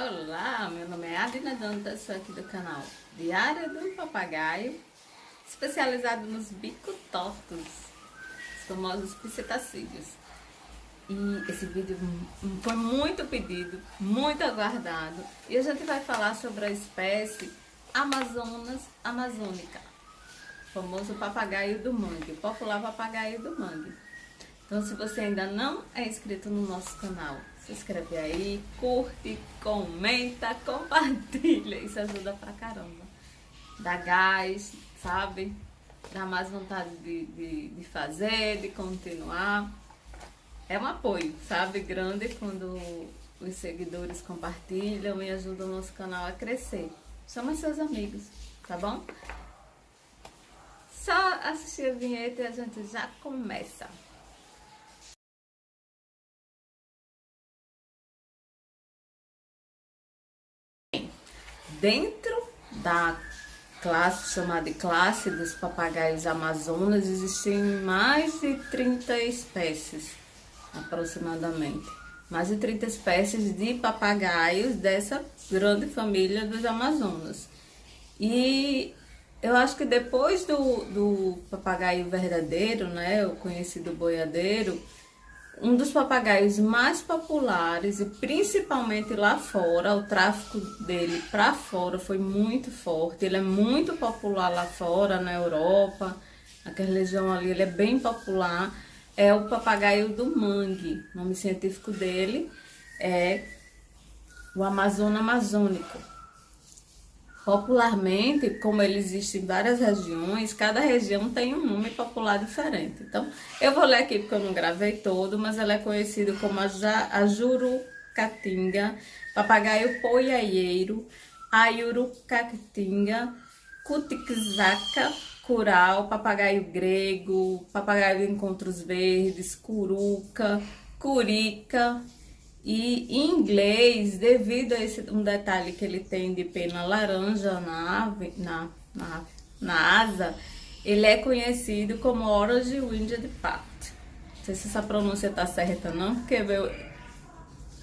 Olá, meu nome é Adina Dantas, sou aqui do canal Diário do Papagaio, especializado nos bico-tortos, os famosos psitacídeos. E esse vídeo foi muito pedido, muito aguardado, e a gente vai falar sobre a espécie Amazonas amazônica, o famoso papagaio do mangue, popular papagaio do mangue. Então, se você ainda não é inscrito no nosso canal, se inscreve aí, curte, comenta, compartilha. Isso ajuda pra caramba. Dá gás, sabe? Dá mais vontade de fazer, de continuar. É um apoio, sabe? Grande quando os seguidores compartilham e ajudam o nosso canal a crescer. Somos seus amigos, tá bom? Só assistir a vinheta e a gente já começa. Dentro da classe, chamada de classe dos papagaios amazonas, existem mais de 30 espécies, aproximadamente. Mais de 30 espécies de papagaios dessa grande família dos Amazonas. E eu acho que depois do papagaio verdadeiro, né, o conhecido boiadeiro, um dos papagaios mais populares, e principalmente lá fora, o tráfico dele para fora foi muito forte. Ele é muito popular lá fora, na Europa, aquela região ali, ele é bem popular. É o papagaio do mangue. O nome científico dele é o Amazonas amazônico. Popularmente, como ele existe em várias regiões, cada região tem um nome popular diferente. Então, eu vou ler aqui porque eu não gravei todo, mas ela é conhecida como a jurucatinga, papagaio poiaieiro, ayurucatinga, cutiquezaca, curau, papagaio grego, papagaio de encontros verdes, curuca, curica. E em inglês, devido a um detalhe que ele tem de pena laranja na asa, ele é conhecido como Orange Winged Pat. Não sei se essa pronúncia tá certa não, porque meu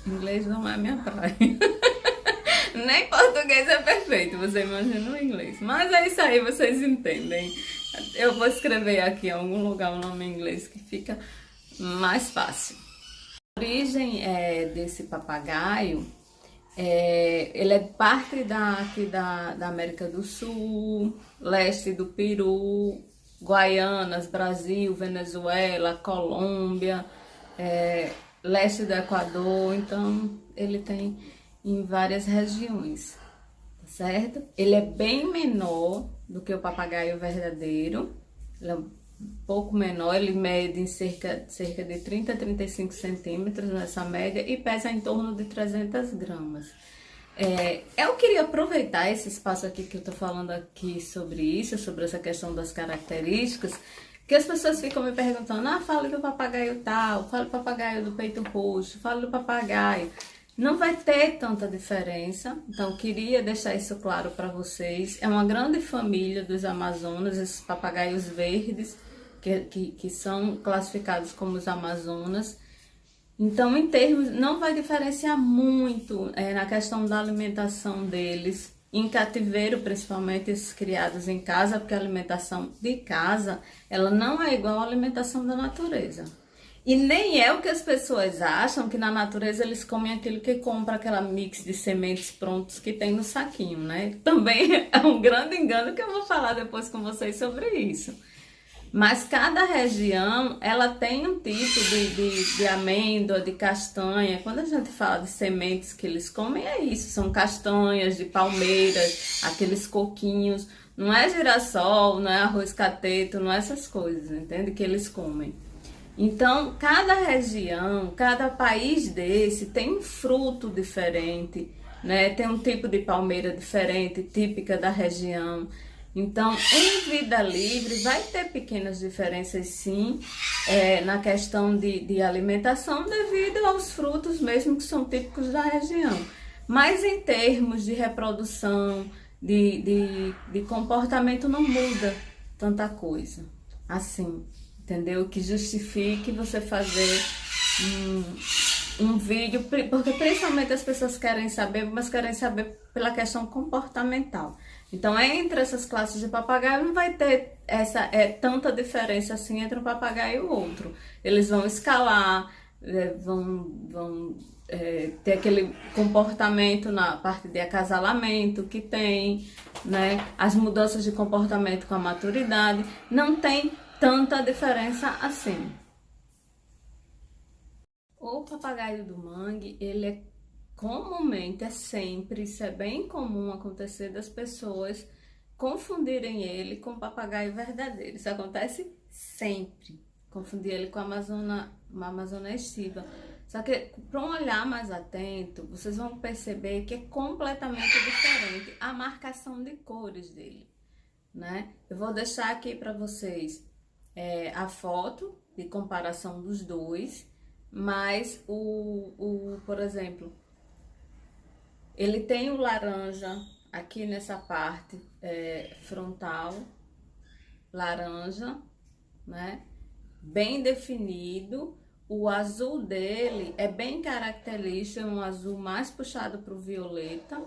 inglês não é minha praia. Nem português é perfeito, você imagina o inglês. Mas é isso aí, vocês entendem. Eu vou escrever aqui em algum lugar o nome em inglês que fica mais fácil. A origem desse papagaio, ele é parte aqui da América do Sul, leste do Peru, Guaianas, Brasil, Venezuela, Colômbia, leste do Equador. Então ele tem em várias regiões, tá certo? Ele é bem menor do que o papagaio verdadeiro, ele é pouco menor, ele mede em cerca de 30 a 35 centímetros nessa média e pesa em torno de 300 gramas. Eu queria aproveitar esse espaço aqui que eu tô falando aqui sobre isso, sobre essa questão das características, que as pessoas ficam me perguntando, fala do papagaio tal, fala do papagaio do peito roxo, fala do papagaio. Não vai ter tanta diferença, então queria deixar isso claro para vocês. É uma grande família dos Amazonas, esses papagaios verdes, que são classificados como os Amazonas. Então, em termos, não vai diferenciar muito na questão da alimentação deles, em cativeiro, principalmente esses criados em casa, porque a alimentação de casa, ela não é igual à alimentação da natureza. E nem é o que as pessoas acham, que na natureza eles comem aquilo que compra, aquela mix de sementes prontos que tem no saquinho, né? Também é um grande engano que eu vou falar depois com vocês sobre isso. Mas cada região, ela tem um tipo de amêndoa, de castanha. Quando a gente fala de sementes que eles comem, é isso. São castanhas, de palmeiras, aqueles coquinhos. Não é girassol, não é arroz cateto, não é essas coisas, entende? Que eles comem. Então, cada região, cada país desse tem um fruto diferente, né? Tem um tipo de palmeira diferente, típica da região. Então, em vida livre, vai ter pequenas diferenças, sim, na questão de alimentação, devido aos frutos mesmo que são típicos da região. Mas em termos de reprodução, de comportamento, não muda tanta coisa, assim. Entendeu? Que justifique você fazer um vídeo, porque principalmente as pessoas querem saber, mas querem saber pela questão comportamental. Então, entre essas classes de papagaio, não vai ter tanta diferença assim entre um papagaio e o outro. Eles vão escalar, vão ter aquele comportamento na parte de acasalamento que tem, né? As mudanças de comportamento com a maturidade. Não tem tanta diferença assim. O papagaio do mangue, ele é comumente, sempre, isso é bem comum acontecer das pessoas confundirem ele com o papagaio verdadeiro. Isso acontece sempre. Confundir ele com uma amazona estiva. Só que, para um olhar mais atento, vocês vão perceber que é completamente diferente a marcação de cores dele, né? Eu vou deixar aqui para vocês a foto de comparação dos dois, mas por exemplo, ele tem o laranja aqui nessa parte frontal, laranja, né? Bem definido. O azul dele é bem característico, é um azul mais puxado para o violeta,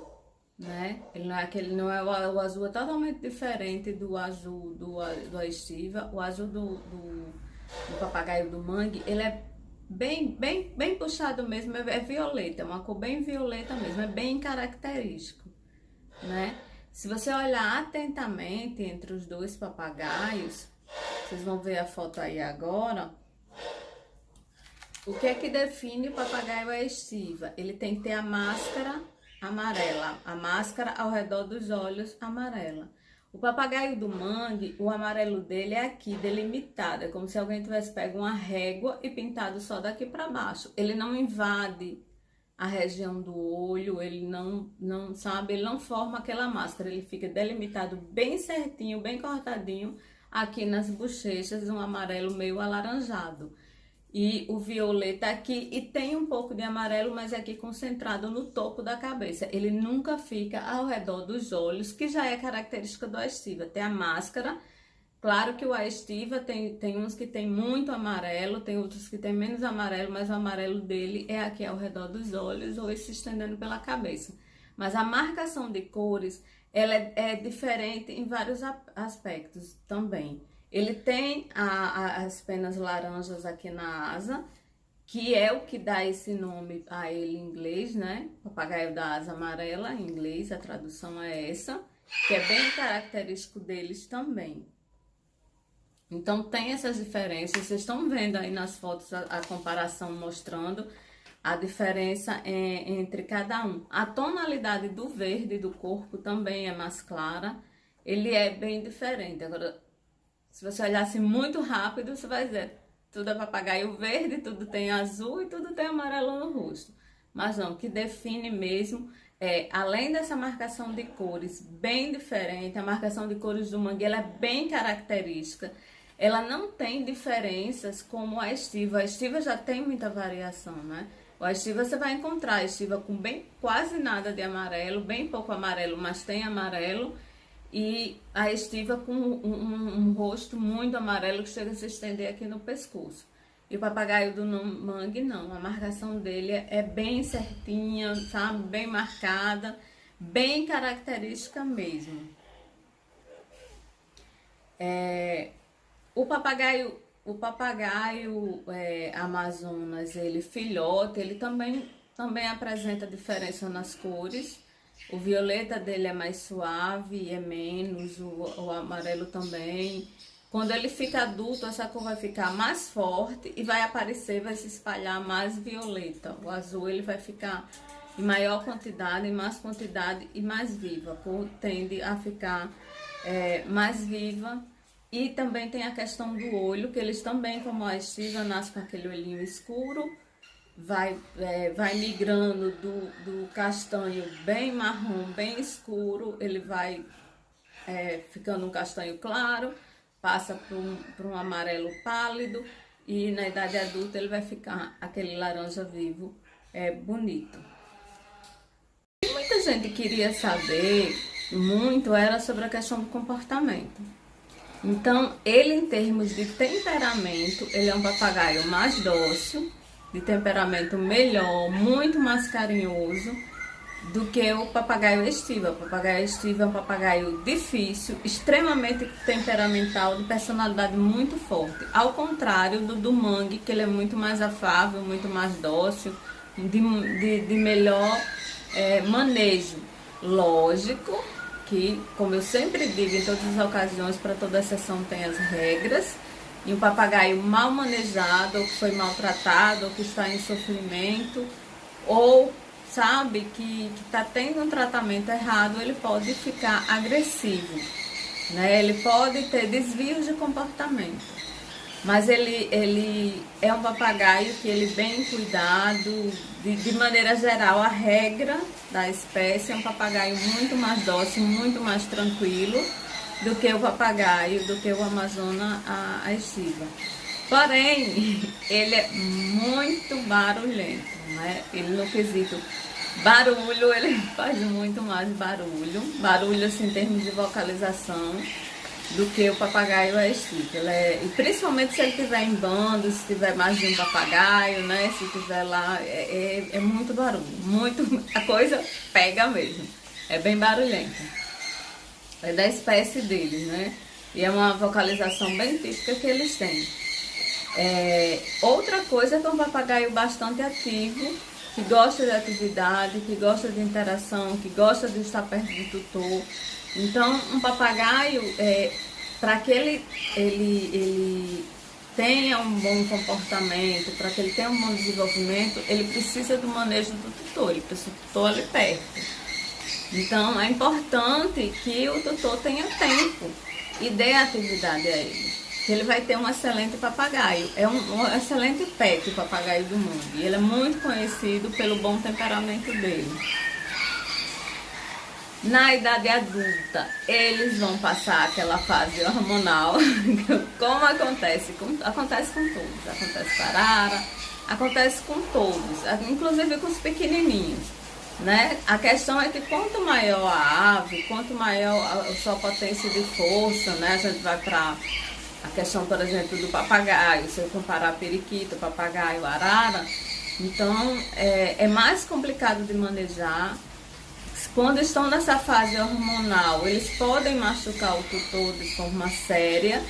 né? Ele não é o azul, é totalmente diferente do azul do estiva. O azul do papagaio do mangue, ele é bem puxado mesmo, é violeta, é uma cor bem violeta mesmo, é bem característico, né? Se você olhar atentamente entre os dois papagaios, vocês vão ver a foto aí agora. O que é que define o papagaio estiva? Ele tem que ter a máscara amarela, a máscara ao redor dos olhos amarela. O papagaio do mangue, o amarelo dele é aqui, delimitado, é como se alguém tivesse pego uma régua e pintado só daqui para baixo. Ele não invade a região do olho, ele não sabe, ele não forma aquela máscara, ele fica delimitado bem certinho, bem cortadinho aqui nas bochechas, um amarelo meio alaranjado. E o violeta aqui, e tem um pouco de amarelo, mas aqui concentrado no topo da cabeça. Ele nunca fica ao redor dos olhos, que já é característica do estiva. Tem a máscara, claro que o estiva tem uns que tem muito amarelo, tem outros que tem menos amarelo, mas o amarelo dele é aqui ao redor dos olhos ou se estendendo pela cabeça. Mas a marcação de cores, ela é diferente em vários aspectos também. Ele tem as penas laranjas aqui na asa, que é o que dá esse nome a ele em inglês, né? Papagaio da asa amarela, em inglês, a tradução é essa, que é bem característico deles também. Então, tem essas diferenças, vocês estão vendo aí nas fotos a comparação mostrando a diferença entre cada um. A tonalidade do verde do corpo também é mais clara, ele é bem diferente. Agora, se você olhasse muito rápido, você vai dizer, tudo é papagaio verde, tudo tem azul e tudo tem amarelo no rosto. Mas não, o que define mesmo além dessa marcação de cores bem diferente, a marcação de cores do mangue, ela é bem característica. Ela não tem diferenças como a estiva. A estiva já tem muita variação, né? A estiva você vai encontrar a estiva com quase nada de amarelo, bem pouco amarelo, mas tem amarelo. E a estiva com um rosto muito amarelo que chega a se estender aqui no pescoço. E o papagaio do mangue não, a marcação dele é bem certinha, sabe? Bem marcada, bem característica mesmo. O papagaio Amazonas, ele filhote, ele também apresenta diferença nas cores. O violeta dele é mais suave, é menos, o amarelo também. Quando ele fica adulto, essa cor vai ficar mais forte e vai se espalhar mais violeta. O azul ele vai ficar em maior quantidade, em mais quantidade e mais viva. A cor tende a ficar mais viva. E também tem a questão do olho, que eles também, como a estiva, nascem com aquele olhinho escuro. Vai migrando do castanho bem marrom, bem escuro, ele vai ficando um castanho claro, passa para um amarelo pálido e na idade adulta ele vai ficar aquele laranja vivo bonito. Muita gente queria saber muito era sobre a questão do comportamento. Então, ele em termos de temperamento, ele é um papagaio mais dócil, de temperamento melhor, muito mais carinhoso do que o papagaio estiva. O papagaio estiva é um papagaio difícil, extremamente temperamental, de personalidade muito forte. Ao contrário do mangue, que ele é muito mais afável, muito mais dócil, de melhor manejo. Lógico que, como eu sempre digo em todas as ocasiões, para toda exceção tem as regras. E um papagaio mal manejado, ou que foi maltratado, ou que está em sofrimento, ou sabe que está tendo um tratamento errado, ele pode ficar agressivo, né? Ele pode ter desvios de comportamento. Mas ele é um papagaio que ele bem cuidado, de maneira geral, a regra da espécie é um papagaio muito mais dócil, muito mais tranquilo do que o papagaio, do que o amazona a estiva. Porém, ele é muito barulhento, né? Ele no quesito barulho, ele faz muito mais barulho assim, em termos de vocalização, do que o papagaio a estiva. E principalmente se ele estiver em bando, se tiver mais de um papagaio, né? Se tiver lá, é muito barulho, a coisa pega mesmo, é bem barulhenta. É da espécie deles, né? E é uma vocalização bem típica que eles têm. Outra coisa é que é um papagaio bastante ativo, que gosta de atividade, que gosta de interação, que gosta de estar perto do tutor. Então, um papagaio, para que ele tenha um bom comportamento, para que ele tenha um bom desenvolvimento, ele precisa do manejo do tutor, ele precisa do tutor ali perto. Então, é importante que o tutor tenha tempo e dê atividade a ele. Ele vai ter um excelente papagaio. É um excelente pet, o papagaio do mundo. E ele é muito conhecido pelo bom temperamento dele. Na idade adulta, eles vão passar aquela fase hormonal, como acontece com todos. Acontece com a arara, acontece com todos, inclusive com os pequenininhos, né? A questão é que quanto maior a ave, quanto maior a sua potência de força, né? A gente vai para a questão, por exemplo, do papagaio, se eu comparar periquito, papagaio, arara, então é mais complicado de manejar. Quando estão nessa fase hormonal, eles podem machucar o tutor de forma séria,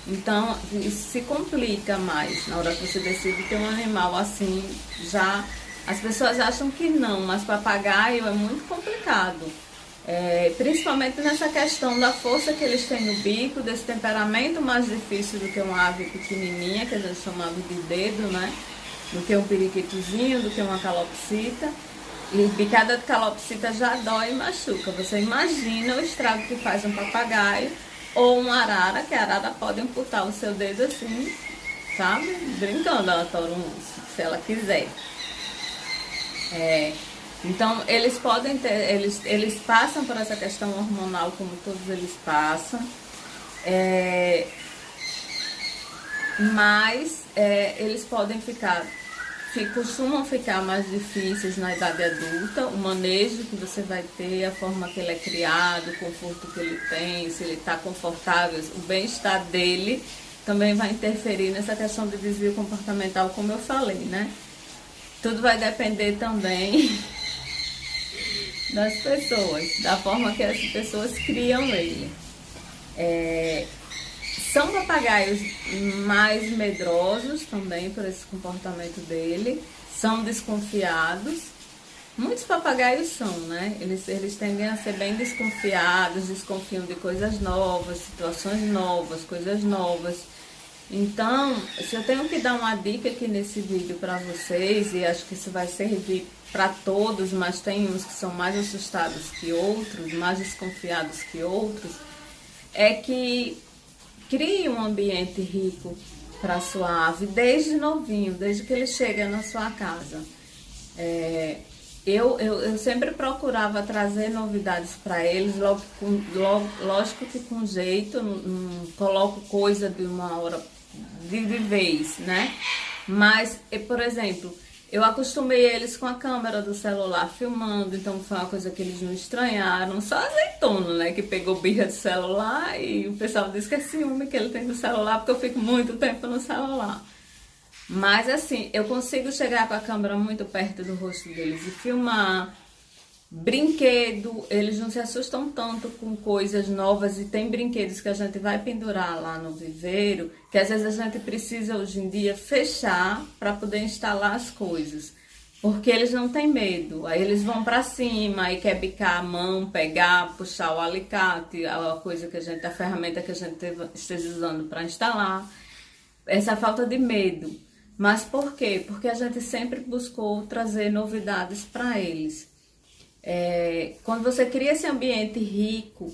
então isso se complica mais na hora que você decide ter um animal assim. Já as pessoas acham que não, mas papagaio é muito complicado. Principalmente nessa questão da força que eles têm no bico, desse temperamento mais difícil do que uma ave pequenininha, que a gente chamava de dedo, né? Do que um periquitozinho, do que uma calopsita. E picada de calopsita já dói e machuca. Você imagina o estrago que faz um papagaio ou uma arara, que a arara pode amputar o seu dedo assim, sabe? Brincando, ela tora um osso, se ela quiser. Então, eles podem ter, eles passam por essa questão hormonal como todos eles passam, mas eles podem costumam ficar mais difíceis na idade adulta. O manejo que você vai ter, a forma que ele é criado, o conforto que ele tem, se ele está confortável, o bem-estar dele também vai interferir nessa questão de desvio comportamental, como eu falei, né? Tudo vai depender também das pessoas, da forma que as pessoas criam ele. São papagaios mais medrosos também por esse comportamento dele, são desconfiados. Muitos papagaios são, né? Eles tendem a ser bem desconfiados, desconfiam de coisas novas, situações novas, coisas novas. Então, se eu tenho que dar uma dica aqui nesse vídeo para vocês, e acho que isso vai servir para todos, mas tem uns que são mais assustados que outros, mais desconfiados que outros, é que crie um ambiente rico para a sua ave desde novinho, desde que ele chega na sua casa. Eu sempre procurava trazer novidades para eles, lógico que com jeito, não coloco coisa de uma hora de vez, né? Mas, por exemplo, eu acostumei eles com a câmera do celular filmando, então foi uma coisa que eles não estranharam. Só azeitono, né, que pegou birra de celular, e o pessoal diz que é ciúme que ele tem do celular, porque eu fico muito tempo no celular. Mas assim, eu consigo chegar com a câmera muito perto do rosto deles e filmar. Brinquedo, eles não se assustam tanto com coisas novas e tem brinquedos que a gente vai pendurar lá no viveiro, que às vezes a gente precisa hoje em dia fechar para poder instalar as coisas. Porque eles não têm medo, aí eles vão para cima, aí quer bicar a mão, pegar, puxar o alicate, a coisa que a ferramenta que a gente esteja usando para instalar. Essa falta de medo. Mas por quê? Porque a gente sempre buscou trazer novidades para eles. Quando você cria esse ambiente rico,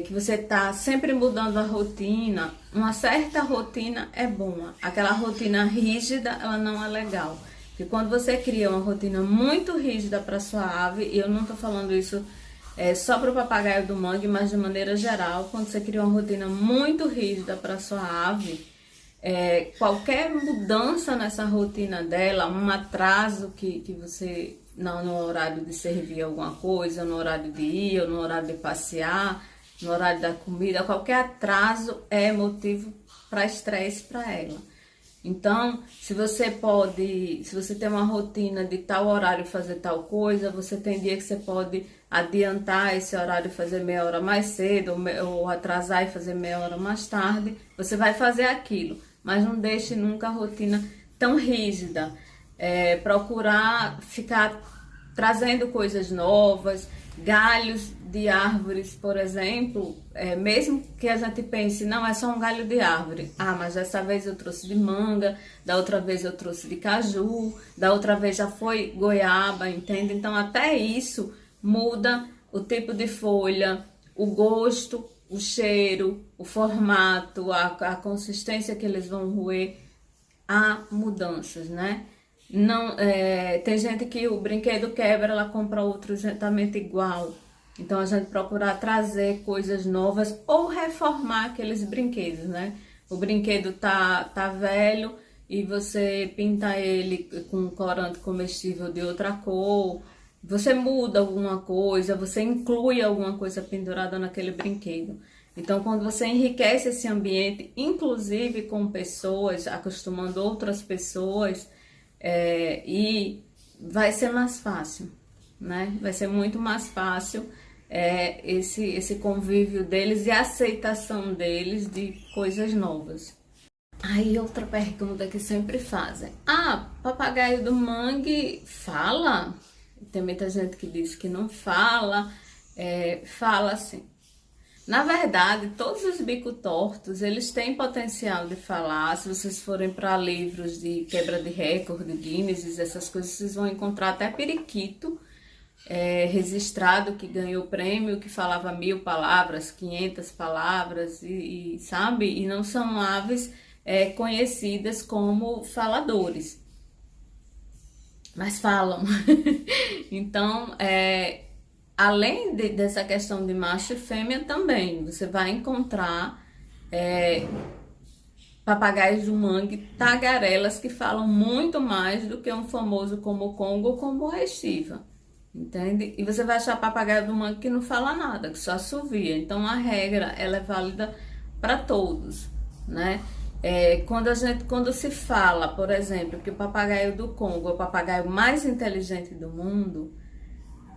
que você está sempre mudando a rotina, uma certa rotina é boa. Aquela rotina rígida, ela não é legal. Porque quando você cria uma rotina muito rígida para sua ave, e eu não estou falando isso só para o papagaio do mangue, mas de maneira geral, quando você cria uma rotina muito rígida para sua ave, qualquer mudança nessa rotina dela, um atraso que você, não, no horário de servir alguma coisa, no horário de ir, ou no horário de passear, no horário da comida, qualquer atraso é motivo para estresse para ela. Então, se você tem uma rotina de tal horário fazer tal coisa, você tem dia que você pode adiantar esse horário e fazer meia hora mais cedo, ou atrasar e fazer meia hora mais tarde, você vai fazer aquilo, mas não deixe nunca a rotina tão rígida. Procurar ficar trazendo coisas novas, galhos de árvores, por exemplo, mesmo que a gente pense, não, é só um galho de árvore. Ah, mas dessa vez eu trouxe de manga, da outra vez eu trouxe de caju, da outra vez já foi goiaba, entende? Então até isso muda o tipo de folha, o gosto, o cheiro, o formato, a consistência que eles vão roer. Há mudanças, né? Não, tem gente que o brinquedo quebra, ela compra outro exatamente igual. Então a gente procurar trazer coisas novas ou reformar aqueles brinquedos, né? O brinquedo tá velho e você pinta ele com corante comestível de outra cor. Você muda alguma coisa, você inclui alguma coisa pendurada naquele brinquedo. Então, quando você enriquece esse ambiente, inclusive com pessoas, acostumando outras pessoas, e vai ser mais fácil, né? Vai ser muito mais fácil esse convívio deles e a aceitação deles de coisas novas. Aí outra pergunta que sempre fazem: ah, papagaio do mangue fala? Tem muita gente que diz que não fala. Fala sim. Na verdade, todos os bico-tortos, eles têm potencial de falar. Se vocês forem para livros de quebra de recorde, Guinness, essas coisas, vocês vão encontrar até periquito registrado que ganhou prêmio, que falava 1000 palavras, 500 palavras, sabe? E não são aves conhecidas como faladores, mas falam. Então, além dessa questão de macho e fêmea também, você vai encontrar papagaios do mangue, tagarelas, que falam muito mais do que um famoso como o congo ou como o restiva, entende? E você vai achar papagaio do mangue que não fala nada, que só assovia. Então a regra, ela é válida para todos, né? Quando se fala, por exemplo, que o papagaio do Congo é o papagaio mais inteligente do mundo,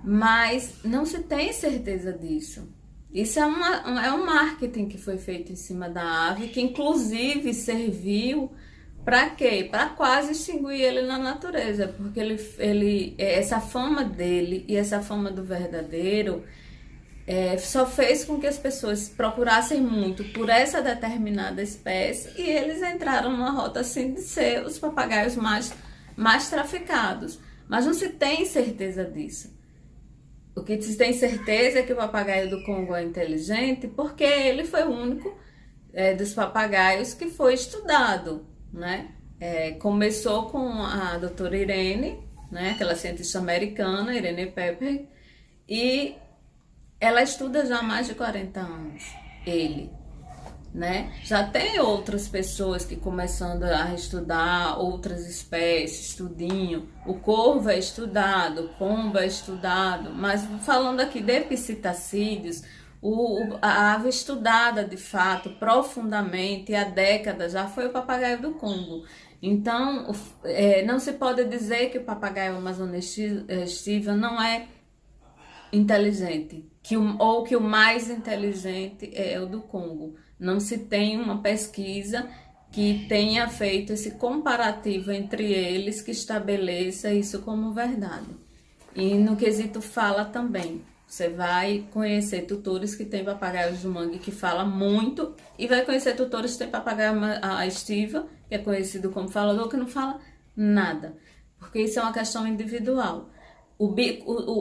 mas não se tem certeza disso. Isso é um marketing que foi feito em cima da ave, que inclusive serviu para quê? Para quase extinguir ele na natureza, porque essa fama dele e essa fama do verdadeiro só fez com que as pessoas procurassem muito por essa determinada espécie, e eles entraram numa rota assim de ser os papagaios mais traficados. Mas não se tem certeza disso. O que se tem certeza é que o papagaio do Congo é inteligente porque ele foi o único dos papagaios que foi estudado, né? Começou com a doutora Irene, né? Aquela cientista americana, Irene Pepper, e ela estuda já há mais de 40 anos, ele, né? Já tem outras pessoas que começando a estudar outras espécies, estudinho. O corvo é estudado, o pombo é estudado, mas falando aqui de epicitacídeos, a ave estudada de fato, profundamente, há décadas, já foi o papagaio do Congo. Então, não se pode dizer que o papagaio Amazônia estiva não é inteligente, ou que o mais inteligente é o do Congo. Não se tem uma pesquisa que tenha feito esse comparativo entre eles que estabeleça isso como verdade. E no quesito fala também. Você vai conhecer tutores que têm papagaios do mangue que fala muito e vai conhecer tutores que têm papagaio a estiva, que é conhecido como falador, que não fala nada. Porque isso é uma questão individual.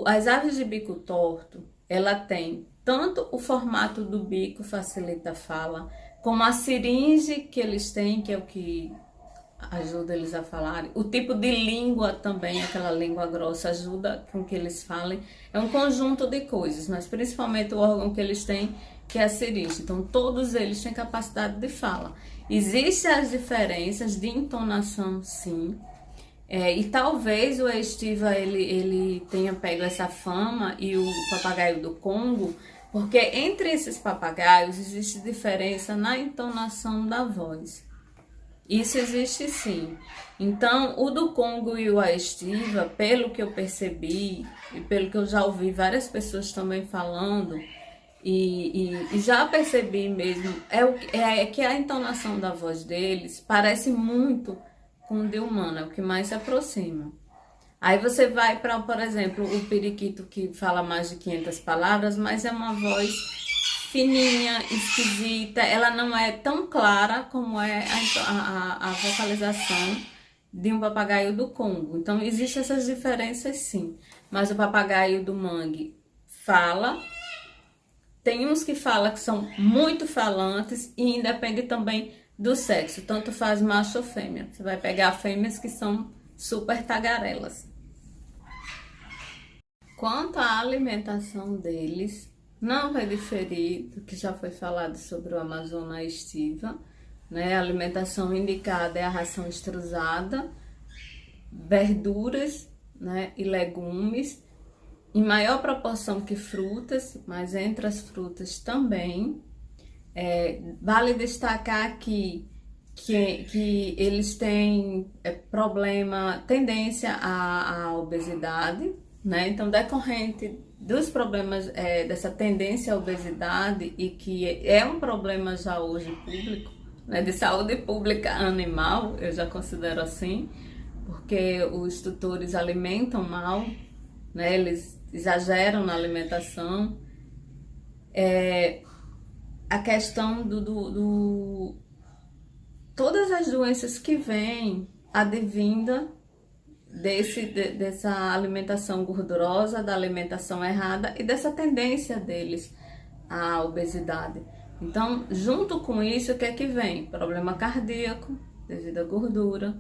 As aves de bico torto, ela tem tanto o formato do bico facilita a fala, como a seringe que eles têm, que é o que ajuda eles a falarem. O tipo de língua também, aquela língua grossa, ajuda com que eles falem. É um conjunto de coisas, mas principalmente o órgão que eles têm, que é a seringe. Então, todos eles têm capacidade de fala. Existem as diferenças de entonação, sim. E talvez o estiva ele tenha pego essa fama e o papagaio do Congo, porque entre esses papagaios existe diferença na entonação da voz. Isso existe sim. Então, o do Congo e o estiva, pelo que eu percebi e pelo que eu já ouvi várias pessoas também falando, e já percebi mesmo, é que a entonação da voz deles parece muito com o de humano, é o que mais se aproxima. Aí você vai para, por exemplo, o periquito que fala mais de 500 palavras, mas é uma voz fininha, esquisita, ela não é tão clara como é a vocalização de um papagaio do Congo. Então, existem essas diferenças sim, mas o papagaio do mangue fala, tem uns que falam que são muito falantes e independe também do sexo, tanto faz macho ou fêmea. Você vai pegar fêmeas que são super tagarelas. Quanto à alimentação deles, não vai diferir do que já foi falado sobre o Amazônia estiva, né? A alimentação indicada é a ração extrusada, verduras, né, e legumes, em maior proporção que frutas, mas entre as frutas também. Vale destacar aqui que eles têm tendência à obesidade, né? Então, decorrente dos problemas dessa tendência à obesidade, e que é um problema já hoje público, né, de saúde pública animal, eu já considero assim, porque os tutores alimentam mal, né, eles exageram na alimentação. A questão todas as doenças que vêm advinda dessa alimentação gordurosa, da alimentação errada e dessa tendência deles à obesidade. Então, junto com isso, o que é que vem? Problema cardíaco, devido à gordura,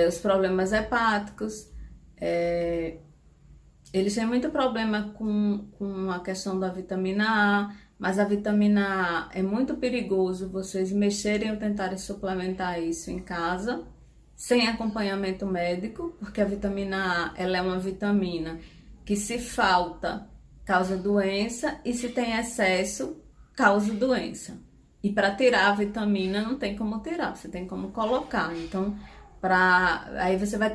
os problemas hepáticos, eles têm muito problema com a questão da vitamina A, mas a vitamina A é muito perigoso vocês mexerem ou tentarem suplementar isso em casa, sem acompanhamento médico, porque a vitamina A ela é uma vitamina que, se falta, causa doença, e se tem excesso, causa doença. E para tirar a vitamina não tem como tirar, você tem como colocar. Então, aí você vai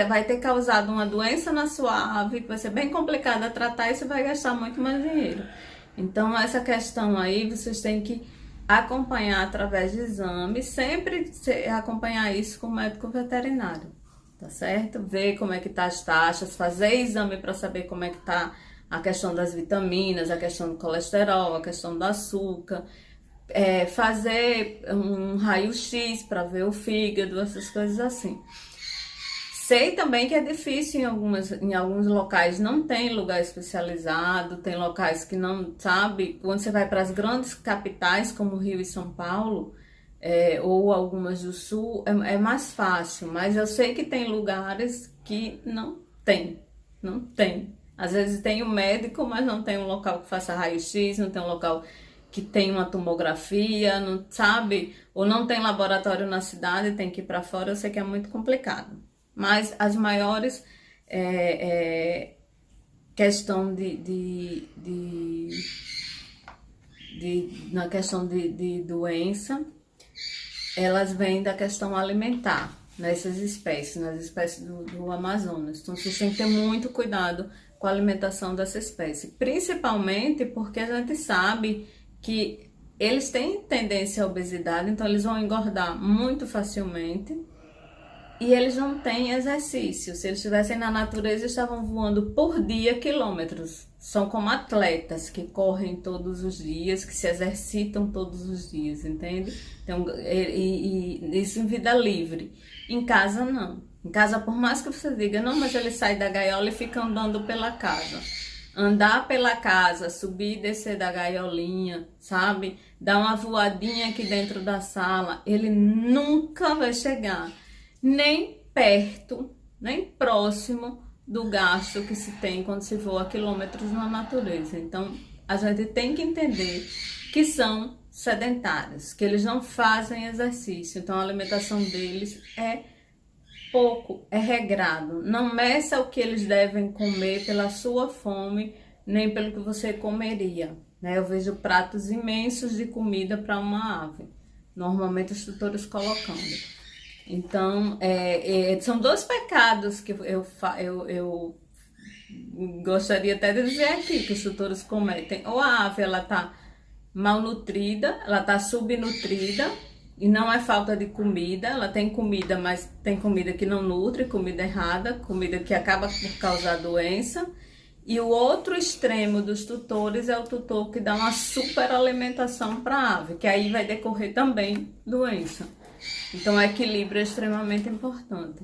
vai ter causado uma doença na sua ave, que vai ser bem complicada a tratar, e você vai gastar muito mais dinheiro. Então, essa questão aí, vocês têm que acompanhar através de exames, sempre acompanhar isso com o médico veterinário, tá certo? Ver como é que tá as taxas, fazer exame para saber como é que tá a questão das vitaminas, a questão do colesterol, a questão do açúcar, fazer um raio-x para ver o fígado, essas coisas assim. Sei também que é difícil em alguns locais, não tem lugar especializado, tem locais que não, sabe, quando você vai para as grandes capitais como Rio e São Paulo, ou algumas do Sul, é mais fácil, mas eu sei que tem lugares que não tem. Às vezes tem um médico, mas não tem um local que faça raio-x, não tem um local que tem uma tomografia, não sabe, ou não tem laboratório na cidade, tem que ir para fora, eu sei que é muito complicado. Mas as maiores questão na questão de doença, elas vêm da questão alimentar, nessas espécies, nas espécies do Amazonas. Então, vocês têm que ter muito cuidado com a alimentação dessa espécie, principalmente porque a gente sabe que eles têm tendência à obesidade, então eles vão engordar muito facilmente. E eles não têm exercício. Se eles estivessem na natureza, estavam voando por dia quilômetros. São como atletas que correm todos os dias, que se exercitam todos os dias, entende? Então, isso em vida livre. Em casa, não. Em casa, por mais que você diga, não, mas ele sai da gaiola e fica andando pela casa. Andar pela casa, subir e descer da gaiolinha, sabe? Dar uma voadinha aqui dentro da sala, ele nunca vai chegar nem perto, nem próximo do gasto que se tem quando se voa quilômetros na natureza. Então, a gente tem que entender que são sedentários, que eles não fazem exercício. Então, a alimentação deles é pouco, é regrado. Não meça o que eles devem comer pela sua fome, nem pelo que você comeria, né? Eu vejo pratos imensos de comida para uma ave, normalmente os tutores colocando. Então, são dois pecados que eu gostaria até de dizer aqui, que os tutores cometem. Ou a ave, ela está malnutrida, ela está subnutrida, e não é falta de comida, ela tem comida, mas tem comida que não nutre, comida errada, comida que acaba por causar doença. E o outro extremo dos tutores é o tutor que dá uma super alimentação para a ave, que aí vai decorrer também doença. Então, o equilíbrio é extremamente importante,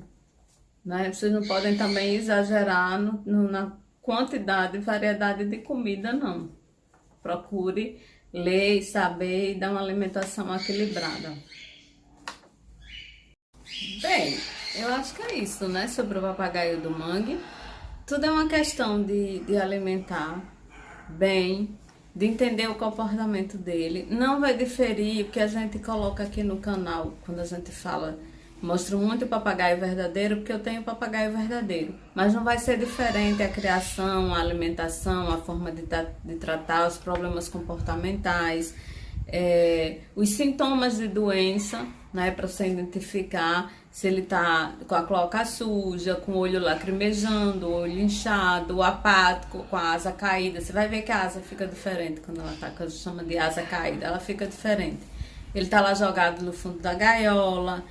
né? Vocês não podem também exagerar na quantidade e variedade de comida, não. Procure ler, saber e dar uma alimentação equilibrada. Bem, eu acho que é isso, né? Sobre o papagaio do mangue. Tudo é uma questão de alimentar bem, de entender o comportamento dele. Não vai diferir o que a gente coloca aqui no canal, quando a gente fala, mostro muito o papagaio verdadeiro, porque eu tenho papagaio verdadeiro. Mas não vai ser diferente a criação, a alimentação, a forma de tratar os problemas comportamentais, os sintomas de doença, né, para você identificar se ele tá com a cloaca suja, com o olho lacrimejando, o olho inchado, apático, com a asa caída. Você vai ver que a asa fica diferente quando ela tá, que a gente chama de asa caída, ela fica diferente. Ele tá lá jogado no fundo da gaiola,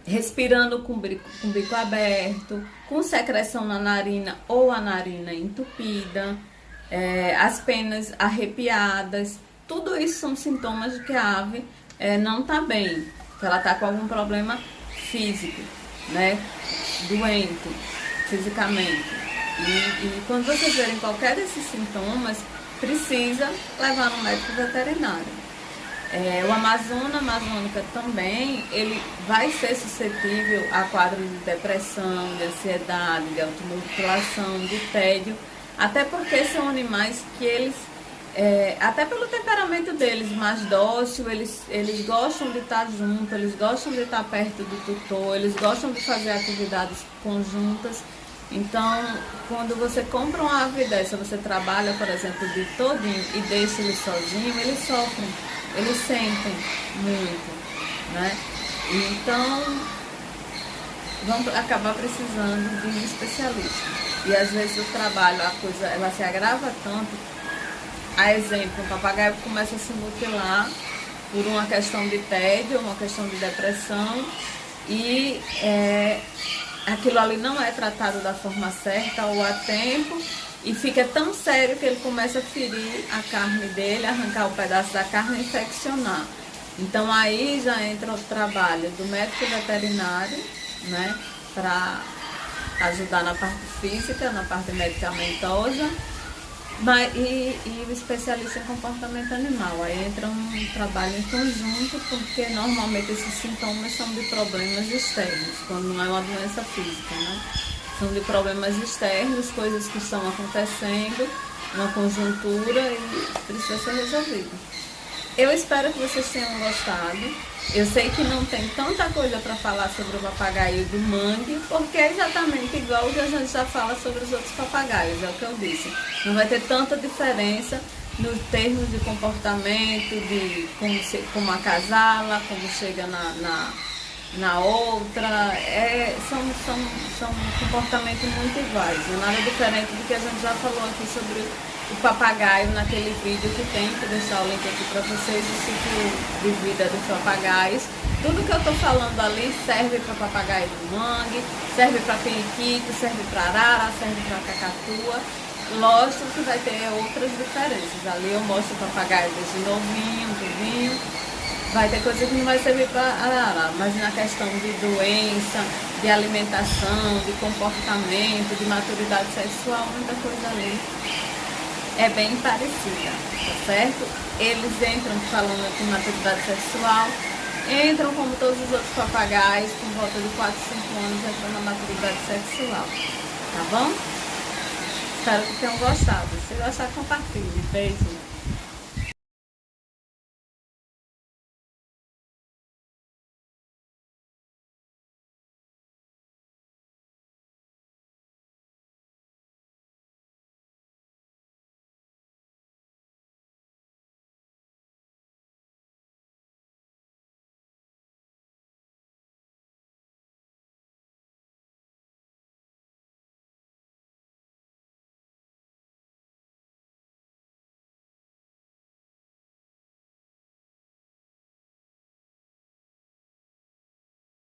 respirando com o bico aberto, com secreção na narina ou a narina entupida, as penas arrepiadas. Tudo isso são sintomas de que a ave não tá bem, que ela tá com algum problema físico, né? Doente fisicamente. E quando vocês verem qualquer desses sintomas, precisa levar no médico veterinário. O amazônica também, ele vai ser suscetível a quadros de depressão, de ansiedade, de automutilação, de tédio, até porque são animais que eles, até pelo temperamento deles mais dócil, eles gostam de estar juntos, eles gostam de estar perto do tutor, eles gostam de fazer atividades conjuntas. Então, quando você compra uma ave dessa, você trabalha, por exemplo, de todinho e deixa ele sozinho, eles sofrem, eles sentem muito, né? Então, vão acabar precisando de um especialista. E às vezes o trabalho, a coisa, ela se agrava tanto. A exemplo, o papagaio começa a se mutilar por uma questão de tédio, uma questão de depressão, e aquilo ali não é tratado da forma certa ou a tempo, e fica tão sério que ele começa a ferir a carne dele, arrancar o pedaço da carne e infeccionar. Então aí já entra o trabalho do médico veterinário, né, para ajudar na parte física, na parte medicamentosa, e o especialista em comportamento animal. Aí entra um trabalho em conjunto, porque normalmente esses sintomas são de problemas externos, quando não é uma doença física, né? São de problemas externos, coisas que estão acontecendo, uma conjuntura, e precisa ser resolvido. Eu espero que vocês tenham gostado. Eu sei que não tem tanta coisa para falar sobre o papagaio do mangue, porque é exatamente igual que a gente já fala sobre os outros papagaios, é o que eu disse. Não vai ter tanta diferença, no termos de comportamento, de como acasala, como chega na outra, são comportamentos muito iguais, não é nada diferente do que a gente já falou aqui sobre o papagaio naquele vídeo que tem, vou deixar o link aqui para vocês, o ciclo de vida dos papagaios. Tudo que eu estou falando ali serve para papagaio do mangue, serve para periquito, serve para arara, serve para cacatua. Lógico que vai ter outras diferenças. Ali eu mostro o papagaio desde novinho, tudinho. Vai ter coisa que não vai servir para arara, mas na questão de doença, de alimentação, de comportamento, de maturidade sexual, muita coisa ali é bem parecida, tá certo? Eles entram falando aqui de maturidade sexual, entram como todos os outros papagaios, com volta de 4, 5 anos, entram na maturidade sexual, tá bom? Espero que tenham gostado. Se gostar, compartilhe. Beijo.